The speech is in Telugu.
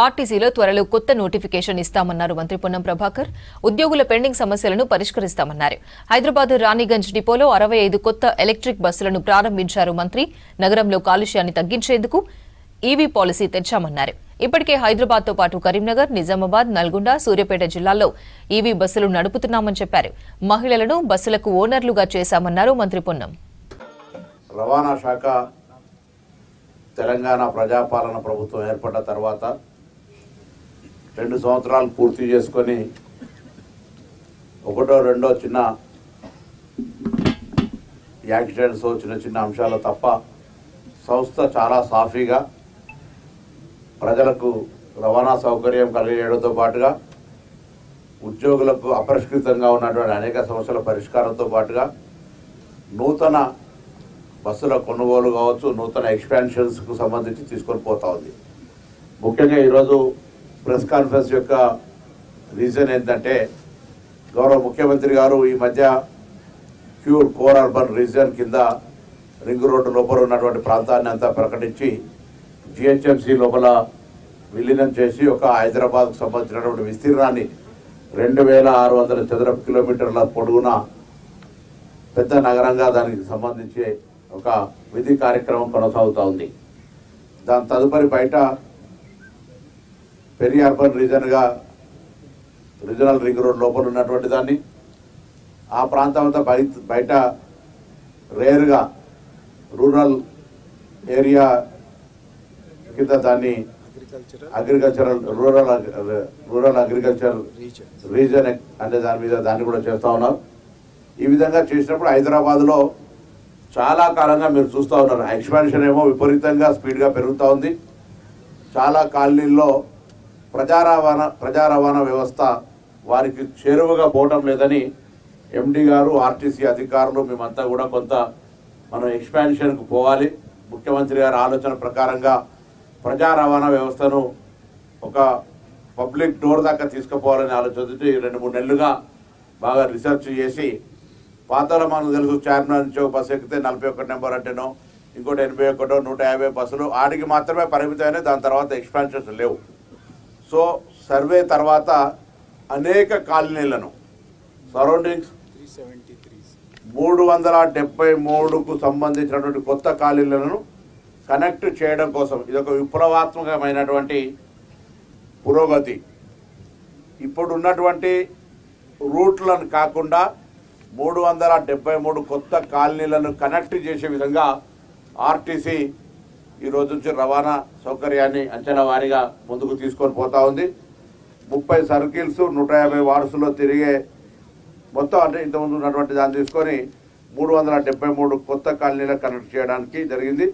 ఆర్టీసీలో త్వరలో కొత్త నోటిఫికేషన్ ఇస్తామన్నారు మంత్రి పొన్నం ప్రభాకర్. ఉద్యోగుల పెండింగ్ సమస్యలను పరిష్కరిస్తామన్నారు. హైదరాబాద్ రాణిగంజ్ డిపోలో 65 కొత్త ఎలక్ట్రిక్ బస్సులను ప్రారంభించారు మంత్రి. నగరంలో కాలుష్యాన్ని తగ్గించేందుకు ఈవీ పాలసీ తెచ్చామన్నారు. ఇప్పటికే హైదరాబాద్తో పాటు కరీంనగర్, నిజామాబాద్, నల్గొండ, సూర్యాపేట జిల్లాల్లో ఈవీ బస్సులు నడుపుతున్నామని చెప్పారు. మహిళలను బస్సులకు ఓనర్లుగా చేశామన్నారు మంత్రి పొన్నం. రవాణా శాఖ తెలంగాణ ప్రజాపాలన ప్రభుత్వం ఏర్పడ్డ తర్వాత 2 సంవత్సరాలు పూర్తి చేసుకొని ఒకటో రెండో చిన్న యాక్సిడెంట్స్ చిన్న అంశాలు తప్ప సంస్థ చాలా సాఫీగా ప్రజలకు రవాణా సౌకర్యం కలిగేయడంతో పాటుగా ఉద్యోగులకు అపరిష్కృతంగా ఉన్నటువంటి అనేక సమస్యల పరిష్కారంతో పాటుగా నూతన బస్సుల కొనుగోలు కావచ్చు, నూతన ఎక్స్పాన్షన్స్కు సంబంధించి తీసుకొని పోతా ఉంది. ముఖ్యంగా ఈరోజు ప్రెస్ కాన్ఫరెన్స్ యొక్క రీజన్ ఏంటంటే గౌరవ ముఖ్యమంత్రి గారు ఈ మధ్య క్యూర్ కోర్ అర్బన్ రీజన్ కింద రింగ్ రోడ్డు లోపల ఉన్నటువంటి ప్రాంతాన్ని అంతా ప్రకటించి జిహెచ్ఎంసీ లోపల విలీనం చేసి ఒక హైదరాబాద్కు సంబంధించినటువంటి విస్తీర్ణాన్ని 2600 చదరపు కిలోమీటర్ల పొడవున పెద్ద నగరంగా దానికి సంబంధించి ఒక విధి కార్యక్రమం కొనసాగుతూ ఉంది. దాని తదుపరి బయట పెరి అర్బన్ రీజన్గా రీజనల్ రింగ్ రోడ్ లోపల ఉన్నటువంటి దాన్ని ఆ ప్రాంతం అంతా బయట రేర్గా రూరల్ ఏరియా కింద దాన్ని అగ్రికల్చరల్ రూరల్ అగ్రికల్చర్ రీజన్ అంటే దాని మీద దాన్ని కూడా చేస్తూ ఉన్నారు. ఈ విధంగా చేసినప్పుడు హైదరాబాద్లో చాలా కాలంగా మీరు చూస్తూ ఉన్నారు, ఎక్స్పాన్షన్ ఏమో విపరీతంగా స్పీడ్గా పెరుగుతూ ఉంది. చాలా కాలనీల్లో ప్రజా రవాణా వ్యవస్థ వారికి చేరువగా పోవటం లేదని ఎండి గారు, ఆర్టీసీ అధికారులు మేమంతా కూడా కొంత మనం ఎక్స్పాన్షన్కు పోవాలి, ముఖ్యమంత్రి గారి ఆలోచన ప్రకారంగా ప్రజా రవాణా వ్యవస్థను ఒక పబ్లిక్ డోర్ దాకా తీసుకుపోవాలని ఆలోచించి 2-3 నెలలుగా బాగా రీసెర్చ్ చేసి పాతలో మనకు తెలుసు చార్మినార్ నుంచి ఒక బస్సు ఎక్కితే 41 నెంబర్ అంటేనో ఇంకోటి 81, 150 బస్సులు ఆడికి మాత్రమే పరిమితమైన, దాని తర్వాత ఎక్స్పాన్షన్స్ లేవు. సో సర్వే తర్వాత అనేక కాలనీలను సరౌండింగ్స్ 373కు సంబంధించినటువంటి కొత్త కాలనీలను కనెక్ట్ చేయడం కోసం ఇదొక విప్లవాత్మకమైనటువంటి పురోగతి. ఇప్పుడు ఉన్నటువంటి రూట్లను కాకుండా 373 కొత్త కాలనీలను కనెక్ట్ చేసే విధంగా ఆర్టీసీ ఈరోజు నుంచి రవాణా సౌకర్యాన్ని అంచనా వారీగా ముందుకు తీసుకొని పోతా ఉంది. 30 సర్కిల్స్ 150 వార్డ్స్లో తిరిగే మొత్తం అంటే ఇంతకుముందు ఉన్నటువంటి దాన్ని తీసుకొని 373 కొత్త కాలనీలకు కనెక్ట్ చేయడానికి జరిగింది.